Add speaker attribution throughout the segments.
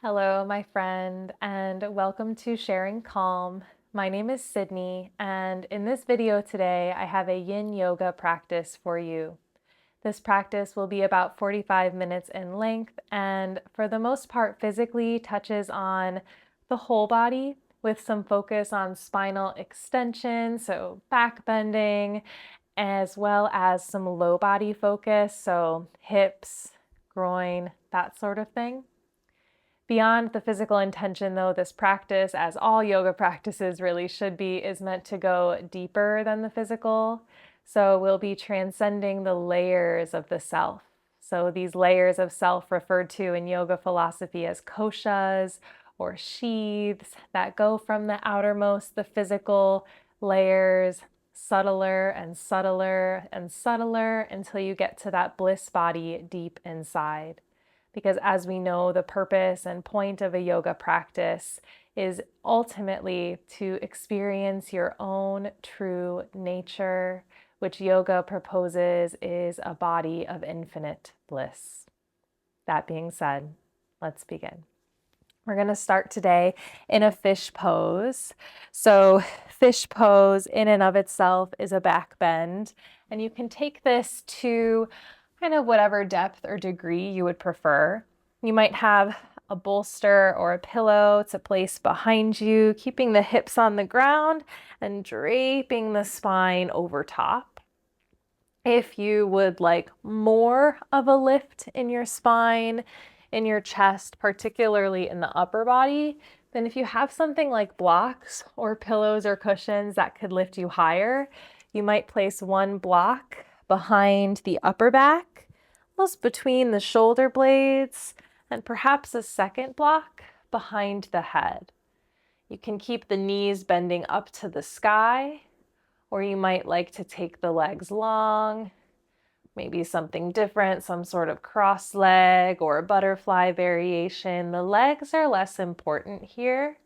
Speaker 1: Hello, my friend, and welcome to Sharing Calm. My name is Sydney, and in this video today, I have a Yin Yoga practice for you. This practice will be about 45 minutes in length, and for the most part, physically touches on the whole body with some focus on spinal extension, so back bending, as well as some low body focus, so hips, groin, that sort of thing. Beyond the physical intention, though, this practice, as all yoga practices really should be, is meant to go deeper than the physical. So we'll be transcending the layers of the self. So these layers of self referred to in yoga philosophy as koshas or sheaths that go from the outermost, the physical layers, subtler and subtler and subtler until you get to that bliss body deep inside. Because as we know, the purpose and point of a yoga practice is ultimately to experience your own true nature, which yoga proposes is a body of infinite bliss. That being said, let's begin. We're going to start today in a fish pose. So, fish pose in and of itself is a back bend, and you can take this to kind of whatever depth or degree you would prefer. You might have a bolster or a pillow to place behind you, keeping the hips on the ground and draping the spine over top. If you would like more of a lift in your spine, in your chest, particularly in the upper body, then if you have something like blocks or pillows or cushions that could lift you higher, you might place one block behind the upper back, almost between the shoulder blades, and perhaps a second block behind the head. You can keep the knees bending up to the sky, or you might like to take the legs long, maybe something different, some sort of cross leg or a butterfly variation. The legs are less important here.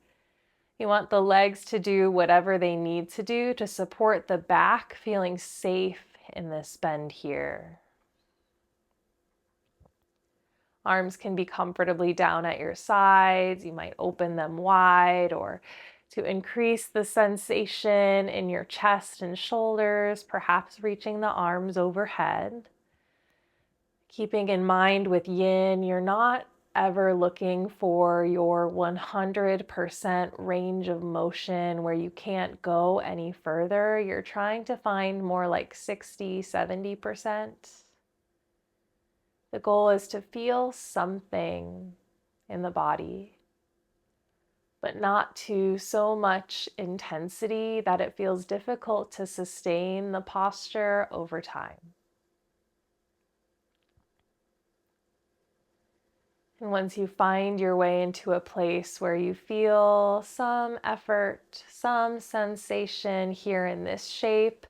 Speaker 1: You want the legs to do whatever they need to do to support the back, feeling safe in this bend here. Arms can be comfortably down at your sides. You might open them wide, or to increase the sensation in your chest and shoulders, perhaps reaching the arms overhead. Keeping in mind with yin, you're not ever looking for your 100% range of motion where you can't go any further. You're trying to find more like 60, 70%. The goal is to feel something in the body, but not to so much intensity that it feels difficult to sustain the posture over time. And once you find your way into a place where you feel some effort, some sensation here in this shape,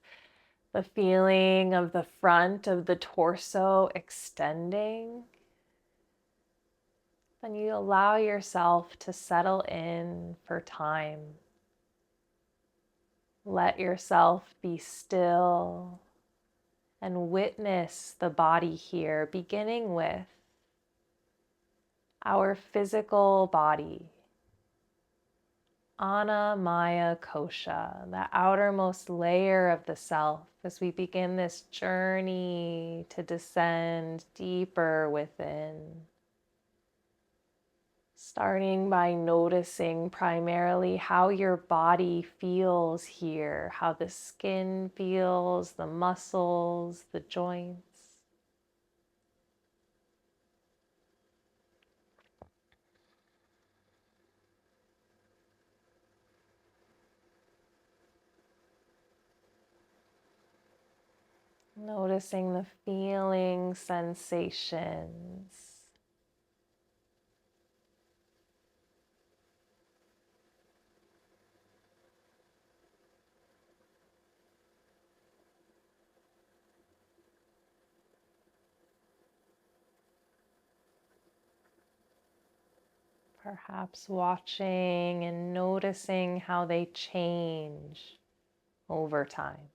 Speaker 1: the feeling of the front of the torso extending, then you allow yourself to settle in for time. Let yourself be still and witness the body here, beginning with our physical body. Ana Maya Kosha, the outermost layer of the self, as we begin this journey to descend deeper within. Starting by noticing primarily how your body feels here, how the skin feels, the muscles, the joints. Noticing the feeling sensations. Perhaps watching and noticing how they change over time.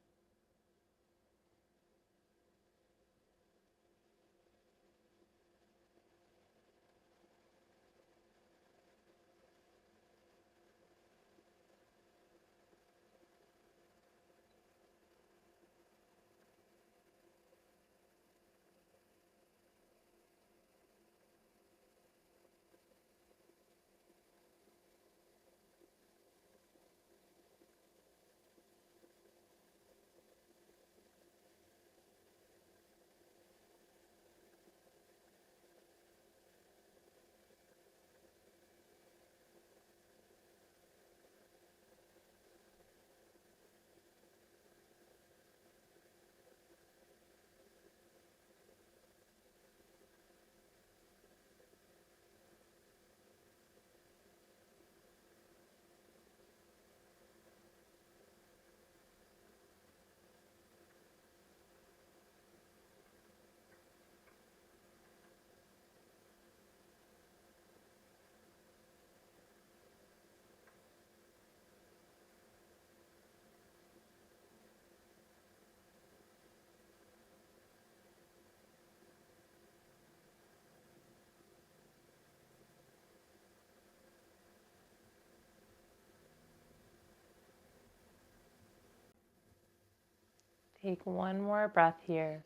Speaker 1: Take one more breath here.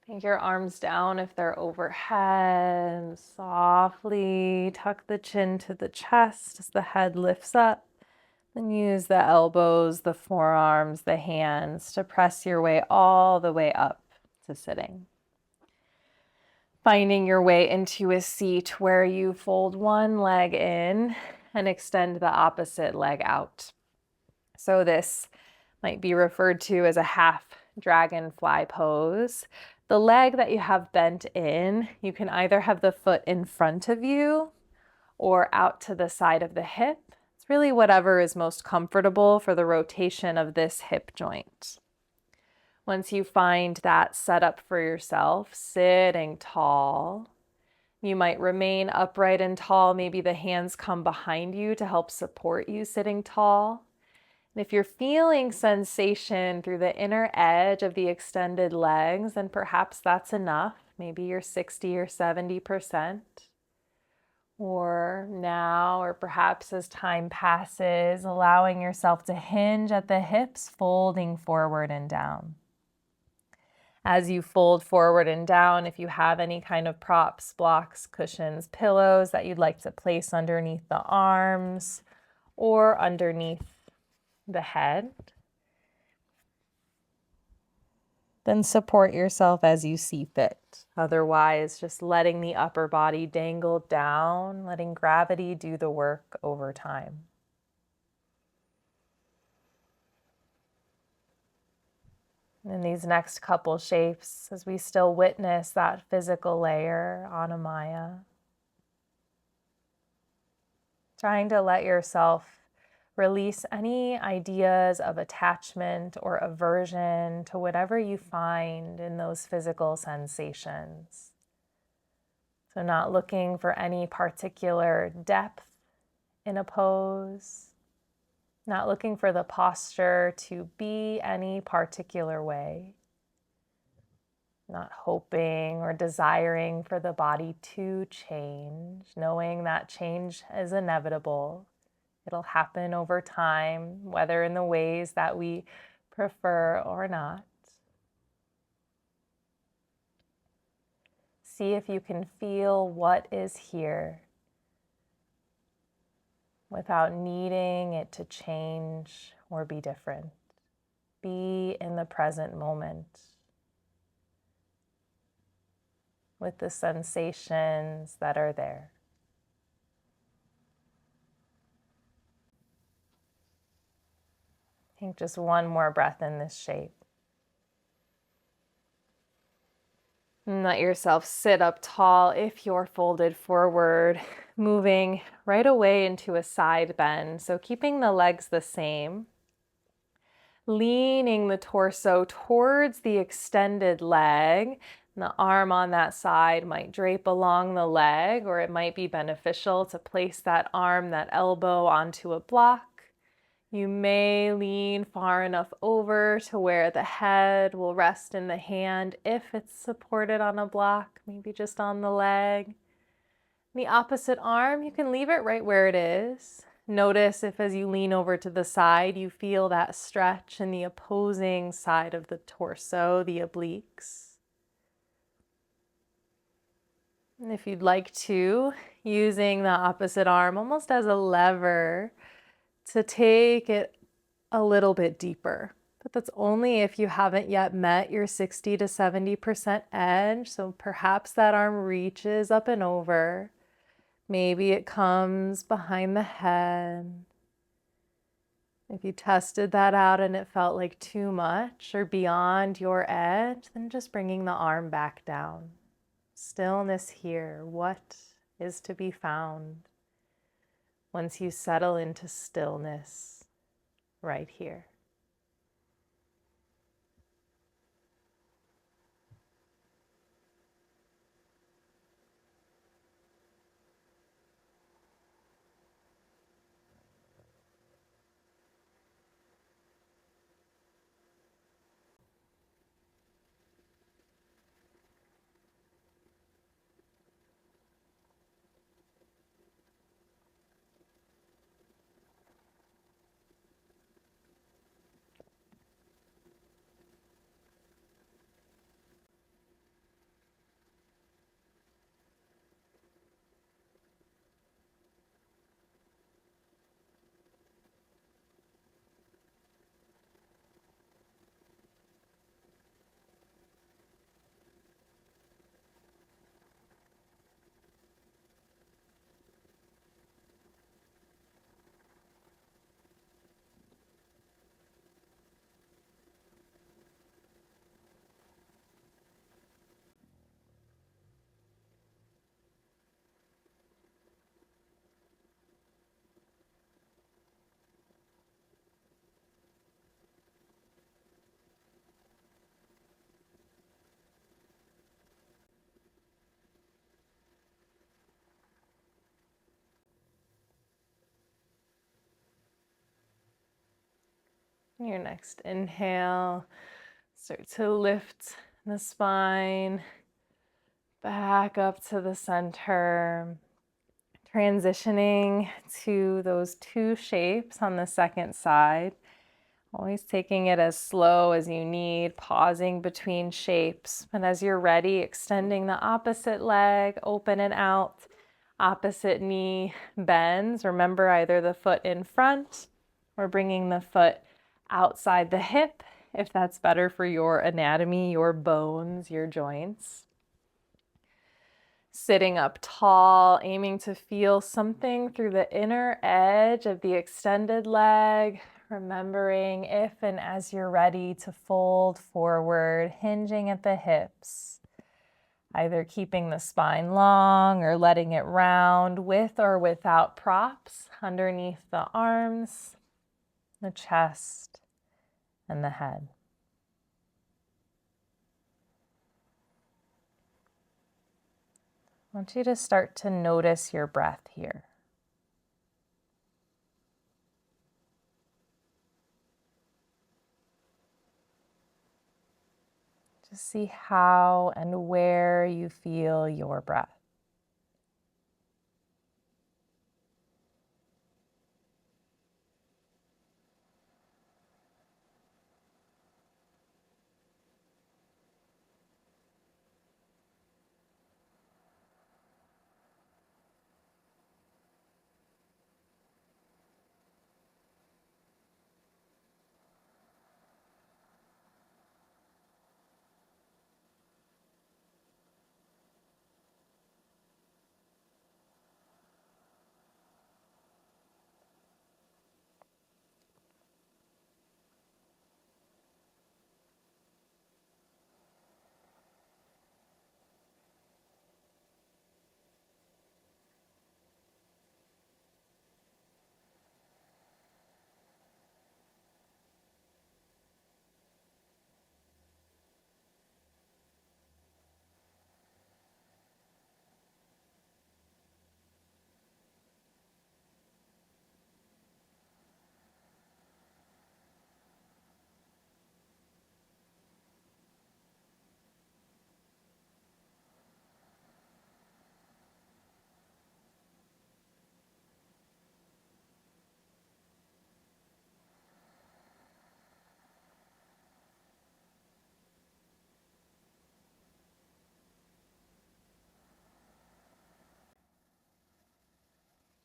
Speaker 1: Take your arms down if they're overhead. Softly tuck the chin to the chest as the head lifts up. Then use the elbows, the forearms, the hands to press your way all the way up to sitting. Finding your way into a seat where you fold one leg in and extend the opposite leg out. So this might be referred to as a half dragonfly pose. The leg that you have bent in, you can either have the foot in front of you or out to the side of the hip. It's really whatever is most comfortable for the rotation of this hip joint. Once you find that setup for yourself, sitting tall, you might remain upright and tall. Maybe the hands come behind you to help support you sitting tall. And if you're feeling sensation through the inner edge of the extended legs, then perhaps that's enough. Maybe you're 60 or 70%. Or now, or perhaps as time passes, allowing yourself to hinge at the hips, folding forward and down. As you fold forward and down, if you have any kind of props, blocks, cushions, pillows that you'd like to place underneath the arms or underneath the head, then support yourself as you see fit. Otherwise, just letting the upper body dangle down, letting gravity do the work over time. In these next couple shapes, as we still witness that physical layer, Anamaya, trying to let yourself release any ideas of attachment or aversion to whatever you find in those physical sensations. So not looking for any particular depth in a pose, not looking for the posture to be any particular way, not hoping or desiring for the body to change, knowing that change is inevitable. It'll happen over time, whether in the ways that we prefer or not. See if you can feel what is here without needing it to change or be different. Be in the present moment with the sensations that are there. Take just one more breath in this shape. And let yourself sit up tall if you're folded forward, moving right away into a side bend. So keeping the legs the same, leaning the torso towards the extended leg. And the arm on that side might drape along the leg, or it might be beneficial to place that arm, that elbow onto a block. You may lean far enough over to where the head will rest in the hand if it's supported on a block, maybe just on the leg. The opposite arm, you can leave it right where it is. Notice if as you lean over to the side, you feel that stretch in the opposing side of the torso, the obliques. And if you'd like to, using the opposite arm almost as a lever, to take it a little bit deeper. But that's only if you haven't yet met your 60 to 70% edge. So perhaps that arm reaches up and over. Maybe it comes behind the head. If you tested that out and it felt like too much or beyond your edge, then just bringing the arm back down. Stillness here. What is to be found once you settle into stillness right here? Your next inhale, start to lift the spine back up to the center, transitioning to those two shapes on the second side. Always taking it as slow as you need, pausing between shapes. And as you're ready, extending the opposite leg, open it out. Opposite knee bends. Remember, either the foot in front or bringing the foot outside the hip, if that's better for your anatomy, your bones, your joints. Sitting up tall, aiming to feel something through the inner edge of the extended leg. Remembering if and as you're ready to fold forward, hinging at the hips, either keeping the spine long or letting it round with or without props underneath the arms, the chest, and the head. I want you to start to notice your breath here. Just see how and where you feel your breath.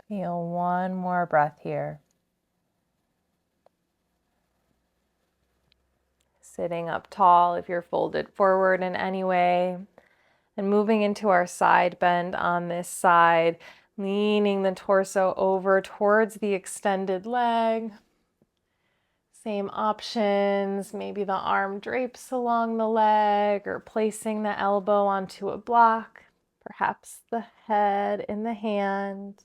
Speaker 1: Feel one more breath here. Sitting up tall if you're folded forward in any way. And moving into our side bend on this side, leaning the torso over towards the extended leg. Same options, maybe the arm drapes along the leg or placing the elbow onto a block, perhaps the head in the hand.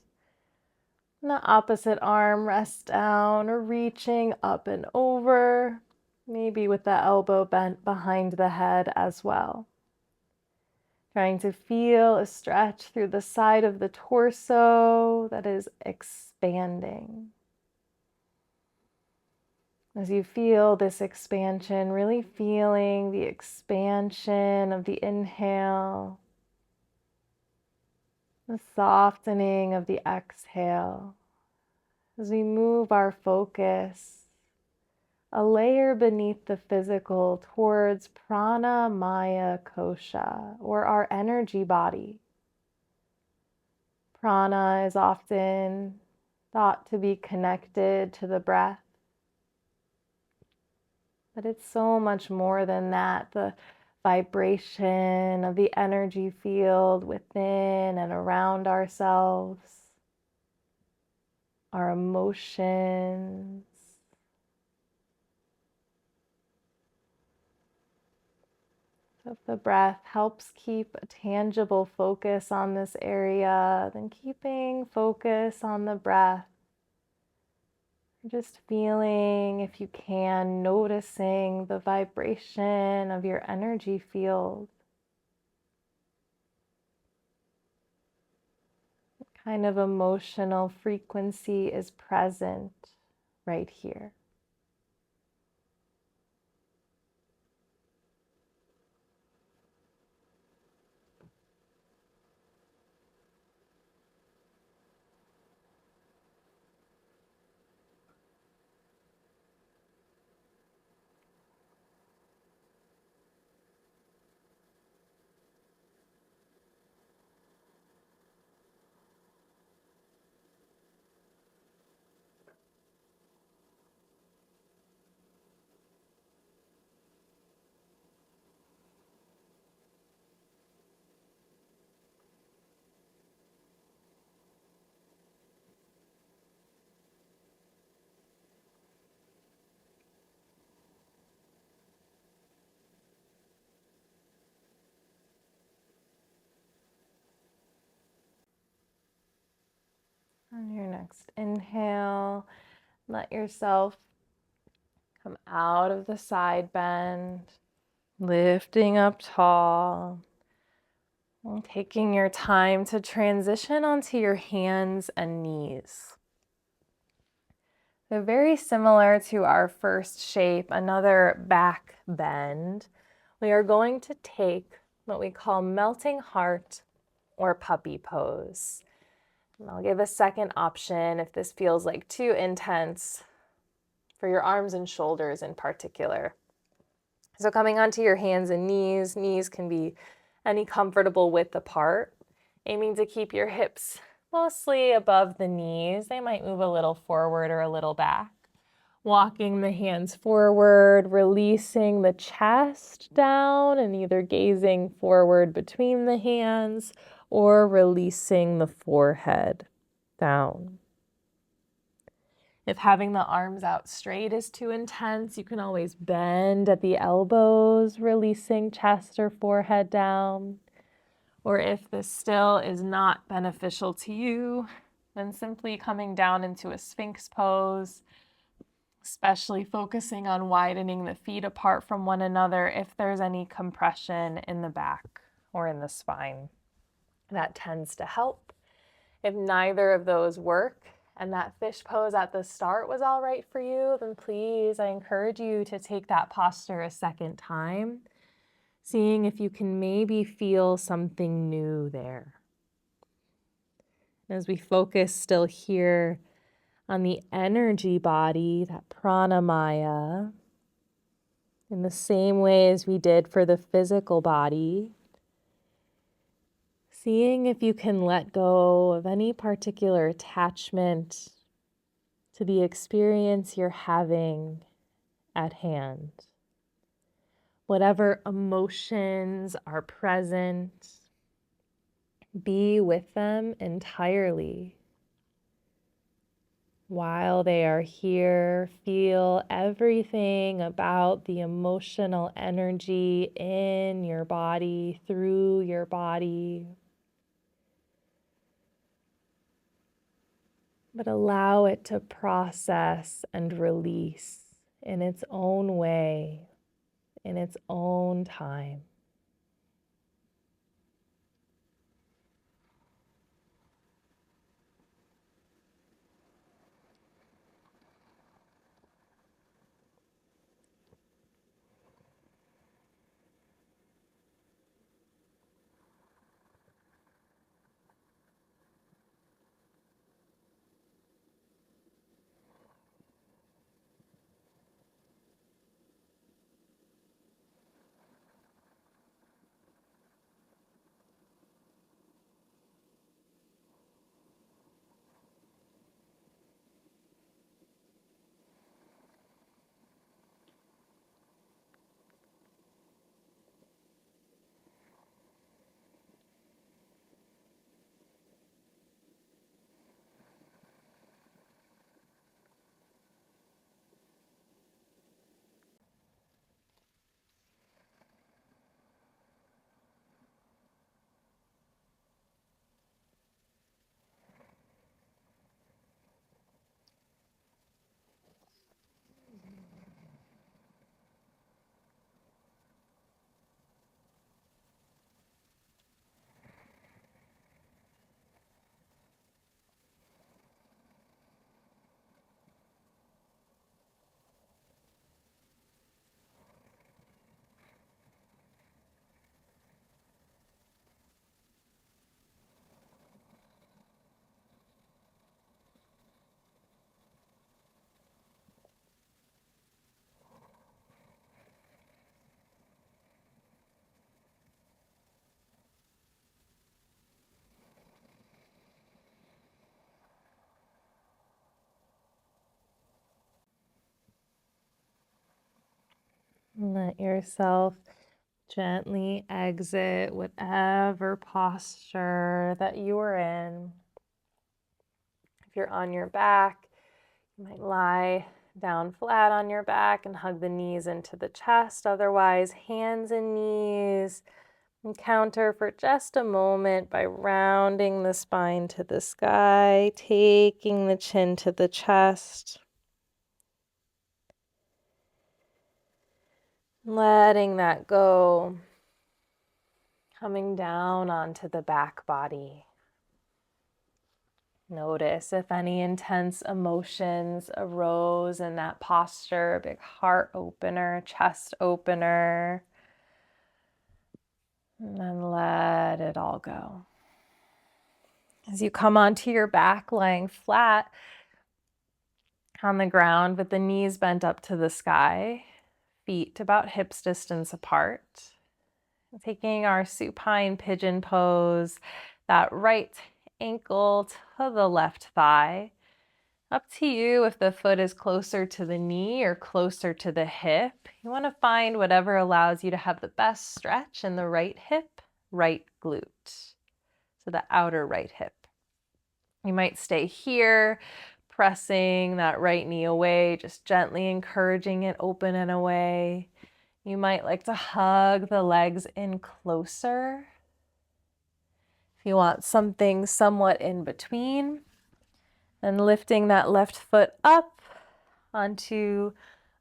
Speaker 1: And the opposite arm rests down or reaching up and over, maybe with the elbow bent behind the head as well. Trying to feel a stretch through the side of the torso that is expanding. As you feel this expansion, really feeling the expansion of the inhale, the softening of the exhale. As we move our focus a layer beneath the physical towards prana, maya, kosha, or our energy body. Prana is often thought to be connected to the breath, but it's so much more than that. The vibration of the energy field within and around ourselves, our emotions. So if the breath helps keep a tangible focus on this area, then keeping focus on the breath. Just feeling, if you can, noticing the vibration of your energy field. What kind of emotional frequency is present right here? On your next inhale, let yourself come out of the side bend, lifting up tall, and taking your time to transition onto your hands and knees. They're very similar to our first shape, another back bend. We are going to take what we call melting heart or puppy pose. And I'll give a second option if this feels like too intense for your arms and shoulders in particular. So coming onto your hands and knees, knees can be any comfortable width apart, aiming to keep your hips mostly above the knees. They might move a little forward or a little back. Walking the hands forward, releasing the chest down and either gazing forward between the hands or releasing the forehead down. If having the arms out straight is too intense, you can always bend at the elbows, releasing chest or forehead down. Or if this still is not beneficial to you, then simply coming down into a Sphinx pose, especially focusing on widening the feet apart from one another if there's any compression in the back or in the spine. That tends to help. If neither of those work and that fish pose at the start was all right for you, then please, I encourage you to take that posture a second time, seeing if you can maybe feel something new there. As we focus still here on the energy body, that pranamaya, in the same way as we did for the physical body, seeing if you can let go of any particular attachment to the experience you're having at hand. Whatever emotions are present, be with them entirely. While they are here, feel everything about the emotional energy in your body, through your body. But allow it to process and release in its own way, in its own time. Let yourself gently exit whatever posture that you are in. If you're on your back, you might lie down flat on your back and hug the knees into the chest. Otherwise, hands and knees, And counter for just a moment by rounding the spine to the sky, taking the chin to the chest. Letting that go. Coming down onto the back body. Notice if any intense emotions arose in that posture, big heart opener, chest opener. And then let it all go. As you come onto your back, lying flat on the ground with the knees bent up to the sky, feet about hips distance apart. Taking our supine pigeon pose, that right ankle to the left thigh. Up to you if the foot is closer to the knee or closer to the hip. You want to find whatever allows you to have the best stretch in the right hip, right glute. So the outer right hip. You might stay here, pressing that right knee away, just gently encouraging it open and away. You might like to hug the legs in closer. If you want something somewhat in between, then lifting that left foot up onto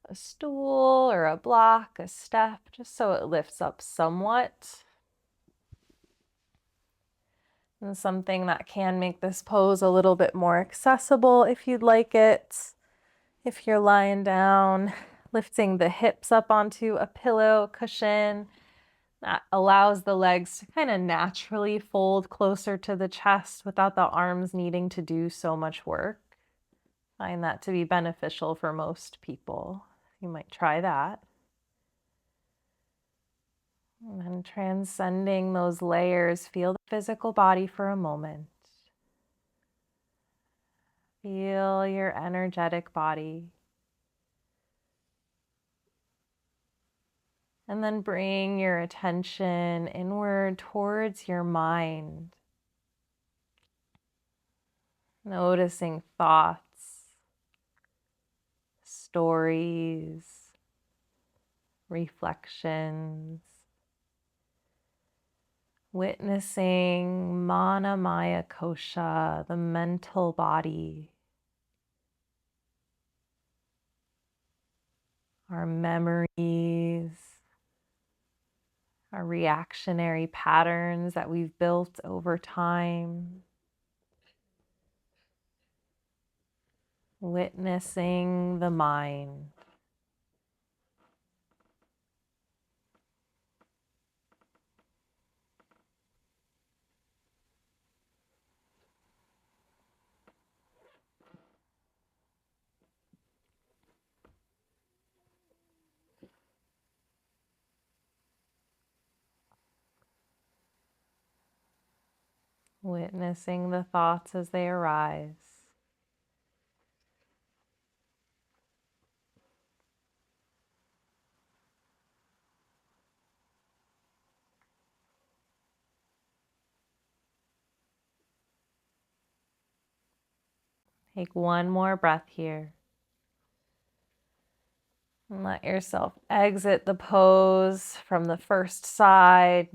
Speaker 1: a stool or a block, a step, just so it lifts up somewhat. And something that can make this pose a little bit more accessible if you'd like it. If you're lying down, lifting the hips up onto a pillow, cushion, that allows the legs to kind of naturally fold closer to the chest without the arms needing to do so much work. Find that to be beneficial for most people. You might try that. And then transcending those layers, feel the physical body for a moment. Feel your energetic body. And then bring your attention inward towards your mind. Noticing thoughts, stories, reflections. Witnessing Mana Maya Kosha, the mental body. Our memories, our reactionary patterns that we've built over time. Witnessing the mind. Witnessing the thoughts as they arise. Take one more breath here. And let yourself exit the pose from the first side.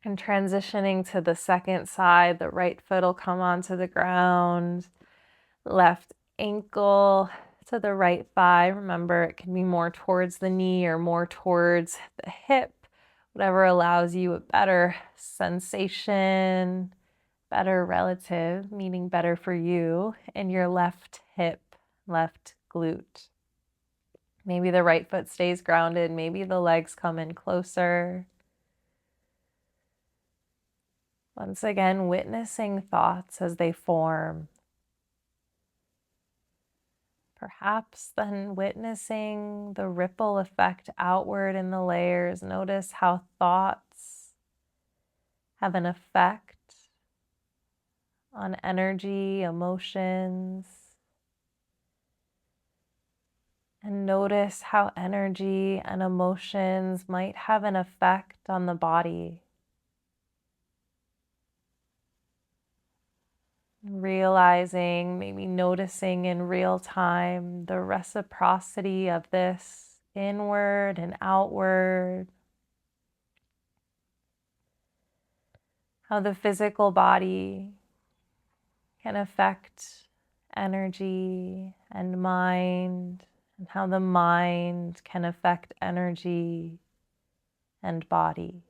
Speaker 1: And transitioning to the second side, the right foot will come onto the ground. Left ankle to the right thigh. Remember, it can be more towards the knee or more towards the hip. Whatever allows you a better sensation, better relative, meaning better for you, in your left hip, left glute. Maybe the right foot stays grounded. Maybe the legs come in closer. Once again, witnessing thoughts as they form. Perhaps then witnessing the ripple effect outward in the layers. Notice how thoughts have an effect on energy, emotions. And notice how energy and emotions might have an effect on the body. Realizing, maybe noticing in real time the reciprocity of this inward and outward. how the physical body can affect energy and mind, and how the mind can affect energy and body.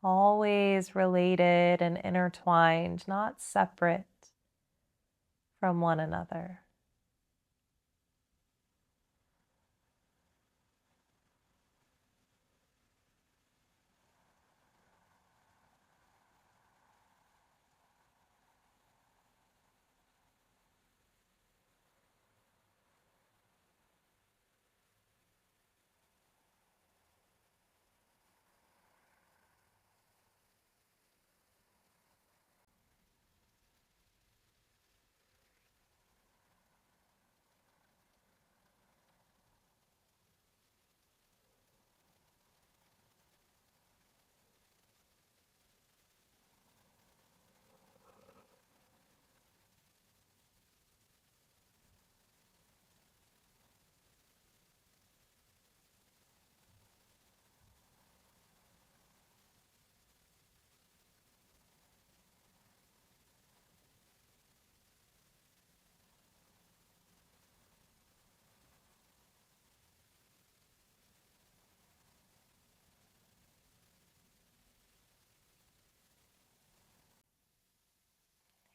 Speaker 1: Always related and intertwined, not separate from one another.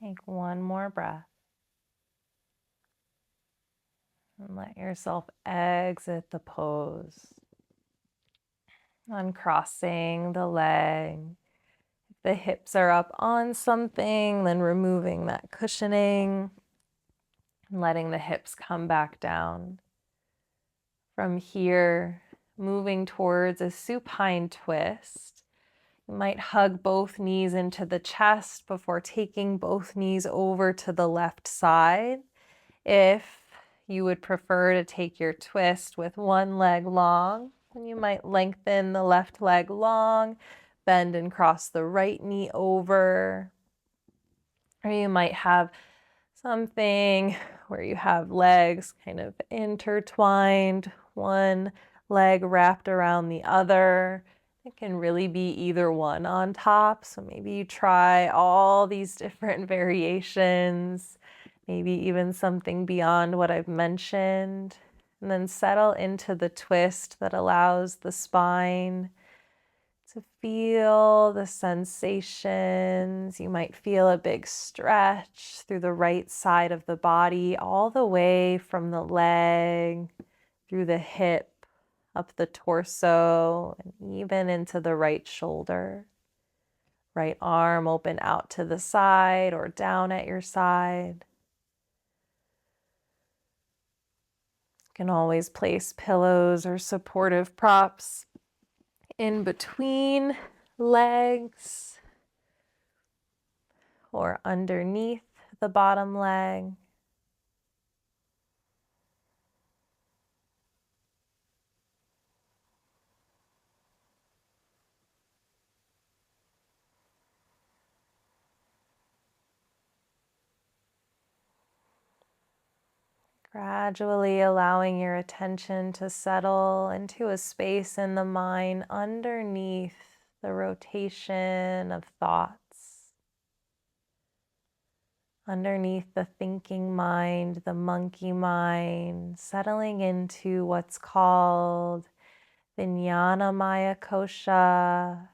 Speaker 1: Take one more breath and let yourself exit the pose. Uncrossing the leg. If the hips are up on something, then removing that cushioning and letting the hips come back down. From here, moving towards a supine twist. You might hug both knees into the chest before taking both knees over to the left side. If you would prefer to take your twist with one leg long, then you might lengthen the left leg long, bend and cross the right knee over. Or you might have something where you have legs kind of intertwined, one leg wrapped around the other. It can really be either one on top. So maybe you try all these different variations, maybe even something beyond what I've mentioned, and then settle into the twist that allows the spine to feel the sensations. You might feel a big stretch through the right side of the body, all the way from the leg, through the hip, up the torso, and even into the right shoulder. Right arm open out to the side or down at your side. You can always place pillows or supportive props in between legs or underneath the bottom leg. Gradually allowing your attention to settle into a space in the mind underneath the rotation of thoughts. Underneath the thinking mind, the monkey mind, settling into what's called Vijnana Maya Kosha,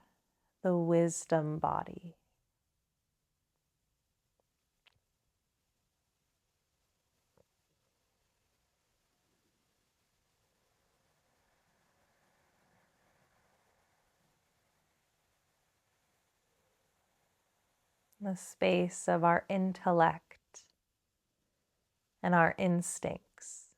Speaker 1: the wisdom body. The space of our intellect and our instincts.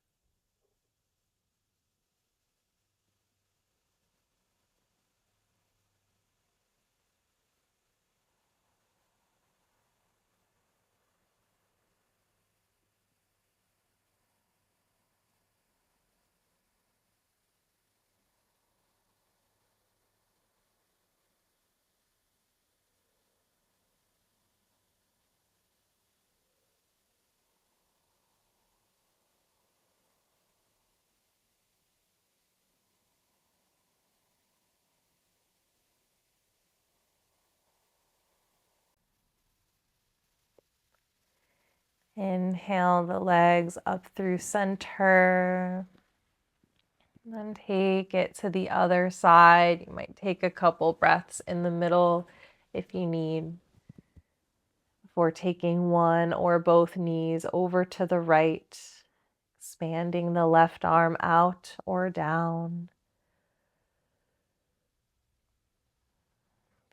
Speaker 1: Inhale the legs up through center. And then take it to the other side. You might take a couple breaths in the middle if you need, before taking one or both knees over to the right, expanding the left arm out or down.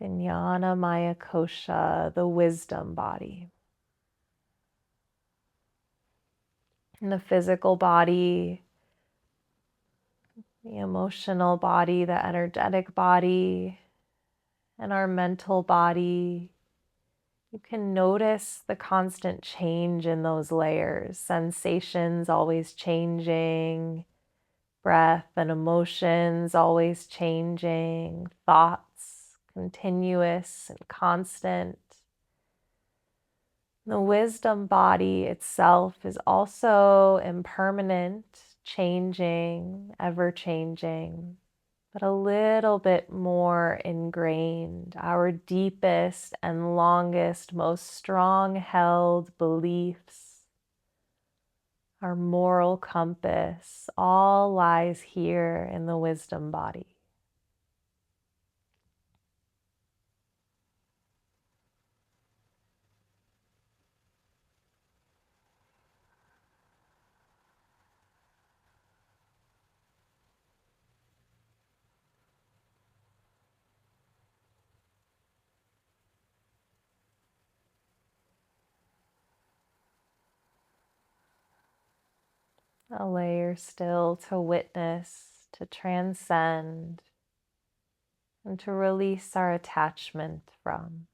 Speaker 1: Vijnana Maya Kosha, the wisdom body. And the physical body, the emotional body, the energetic body, and our mental body. You can notice the constant change in those layers, sensations always changing, breath and emotions always changing, thoughts continuous and constant. The wisdom body itself is also impermanent, changing, ever changing, but a little bit more ingrained. Our deepest and longest, most strong held beliefs, our moral compass, all lies here in the wisdom body. A layer still to witness, to transcend, and to release our attachment from.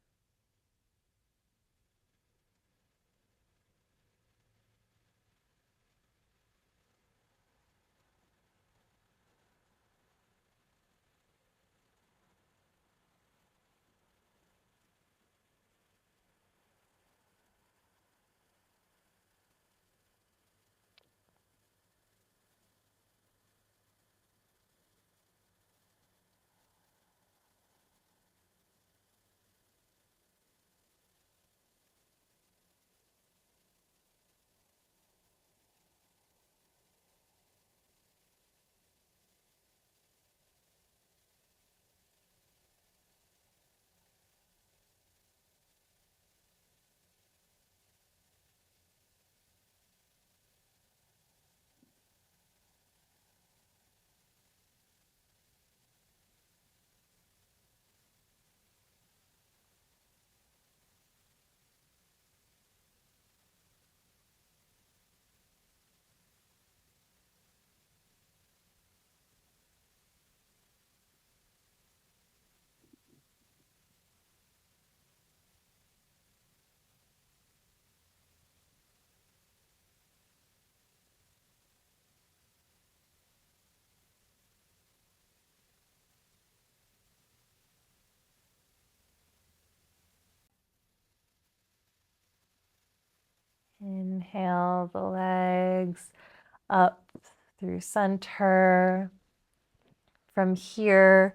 Speaker 1: Inhale the legs up through center. From here,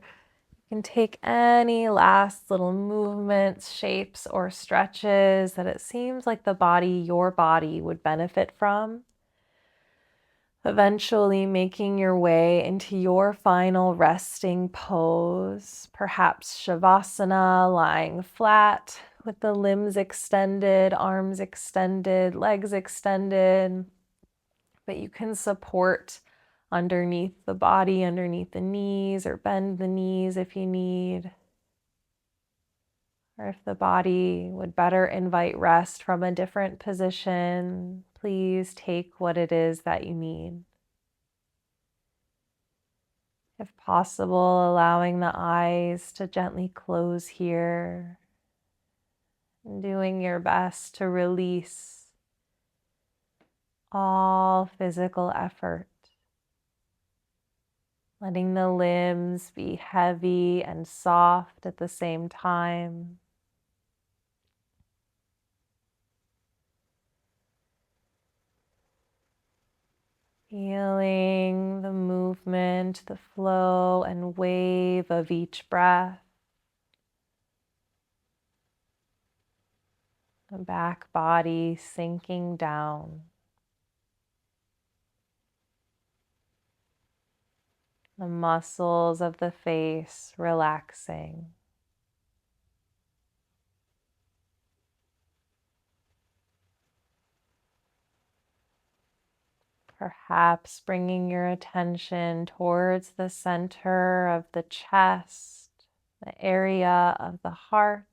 Speaker 1: you can take any last little movements, shapes, or stretches that it seems like your body would benefit from. Eventually making your way into your final resting pose, perhaps Shavasana, lying flat with the limbs extended, arms extended, legs extended. But you can support underneath the body, underneath the knees, or bend the knees if you need. Or if the body would better invite rest from a different position, please take what it is that you need. If possible, allowing the eyes to gently close here, and doing your best to release all physical effort. Letting the limbs be heavy and soft at the same time. Feeling the movement, the flow and wave of each breath. the back body sinking down, the muscles of the face relaxing. Perhaps bringing your attention towards the center of the chest, the area of the heart,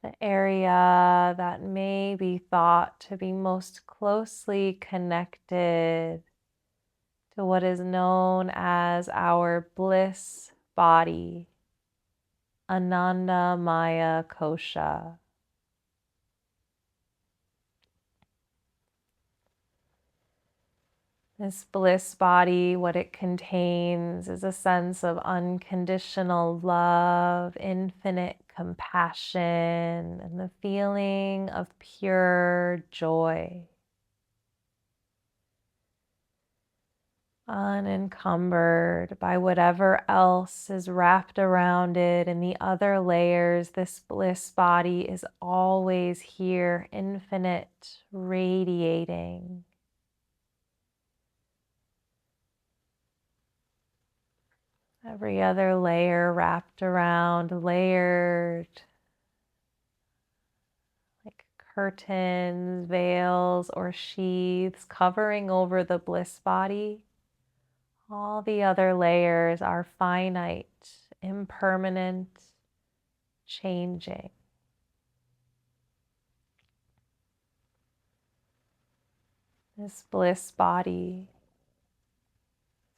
Speaker 1: the area that may be thought to be most closely connected to what is known as our bliss body, Ananda Maya Kosha. This bliss body, what it contains is a sense of unconditional love, infinite compassion, and the feeling of pure joy. Unencumbered by whatever else is wrapped around it and the other layers, this bliss body is always here, infinite, radiating. Every other layer wrapped around, layered like curtains, veils, or sheaths covering over the bliss body. All the other layers are finite, impermanent, changing. This bliss body is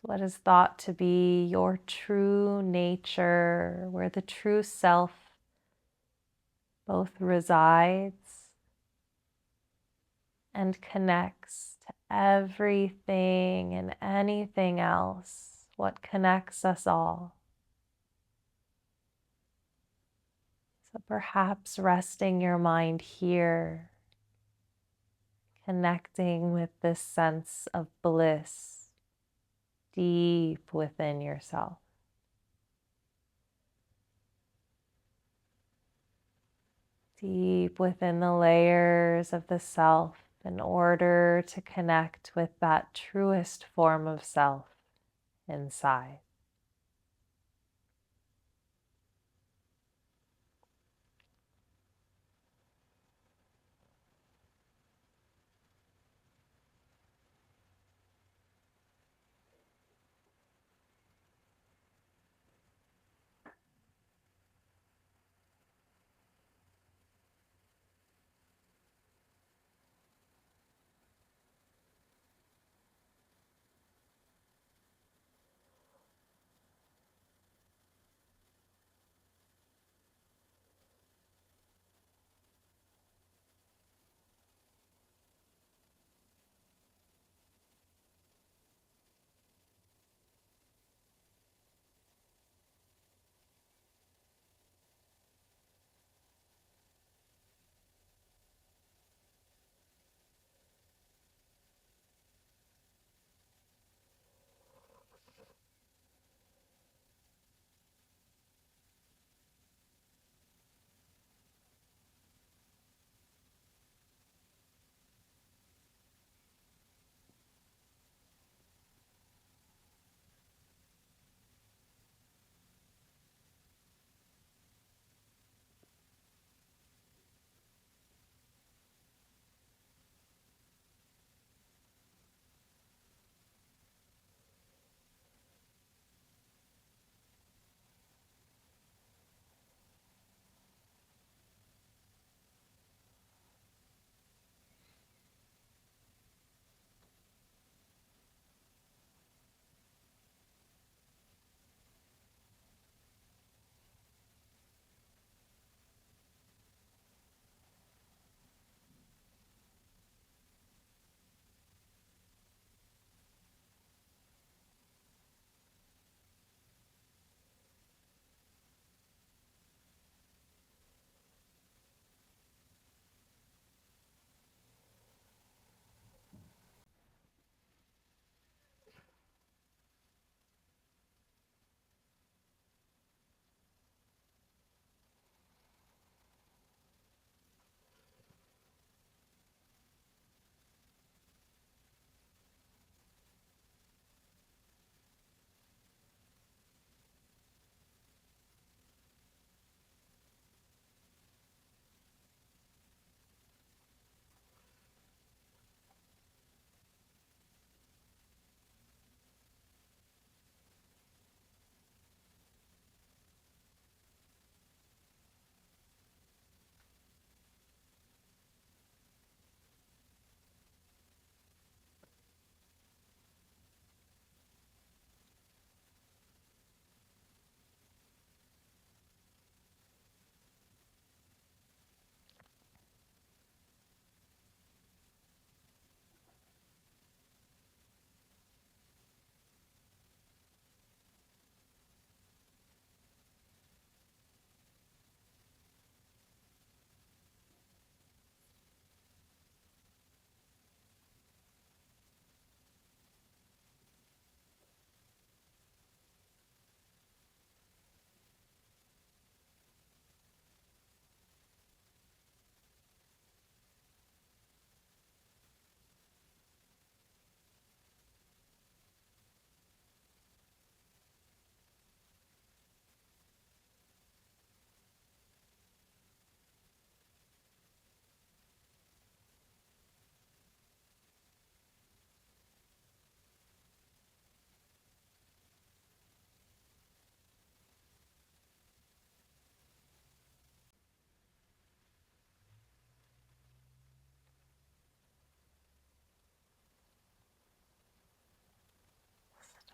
Speaker 1: what is thought to be your true nature, where the true self both resides and connects to everything and anything else, what connects us all. So perhaps resting your mind here, connecting with this sense of bliss deep within yourself. Deep within the layers of the self in order to connect with that truest form of self inside.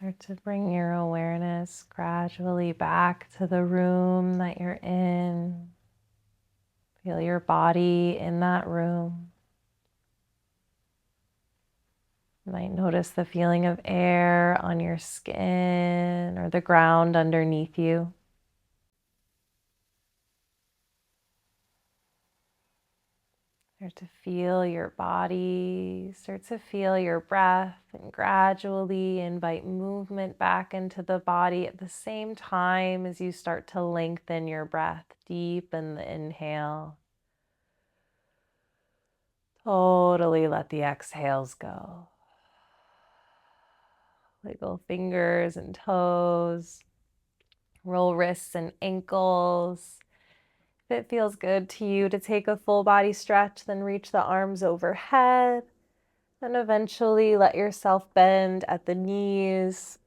Speaker 1: Start to bring your awareness gradually back to the room that you're in. Feel your body in that room. You might notice the feeling of air on your skin or the ground underneath you. Start to feel your body, start to feel your breath, and gradually invite movement back into the body at the same time as you start to lengthen your breath deep in the inhale. Totally let the exhales go. Wiggle fingers and toes, roll wrists and ankles. If it feels good to you to take a full body stretch, then reach the arms overhead. And eventually let yourself bend at the knees.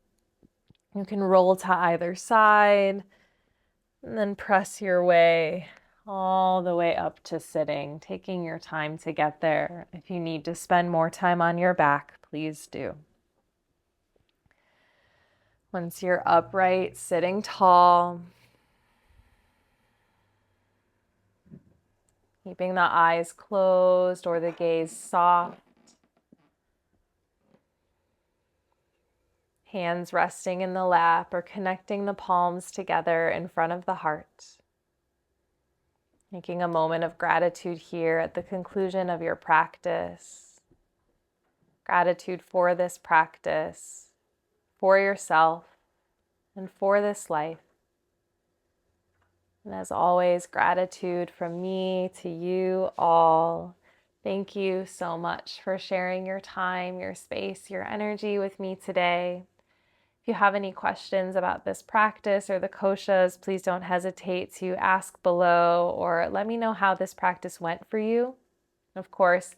Speaker 1: You can roll to either side and then press your way all the way up to sitting, taking your time to get there. If you need to spend more time on your back, please do. Once you're upright, sitting tall, keeping the eyes closed or the gaze soft, hands resting in the lap or connecting the palms together in front of the heart. Making a moment of gratitude here at the conclusion of your practice. Gratitude for this practice, for yourself, and for this life. And as always, gratitude from me to you all. Thank you so much for sharing your time, your space, your energy with me today. If you have any questions about this practice or the koshas, please don't hesitate to ask below or let me know how this practice went for you. Of course,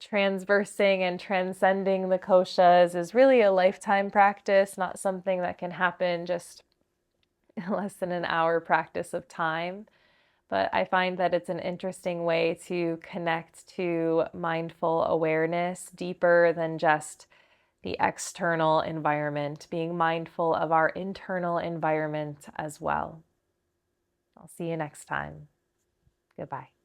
Speaker 1: transversing and transcending the koshas is really a lifetime practice, not something that can happen just in less than an hour practice of time. But I find that it's an interesting way to connect to mindful awareness deeper than just the external environment, being mindful of our internal environment as well. I'll see you next time. Goodbye.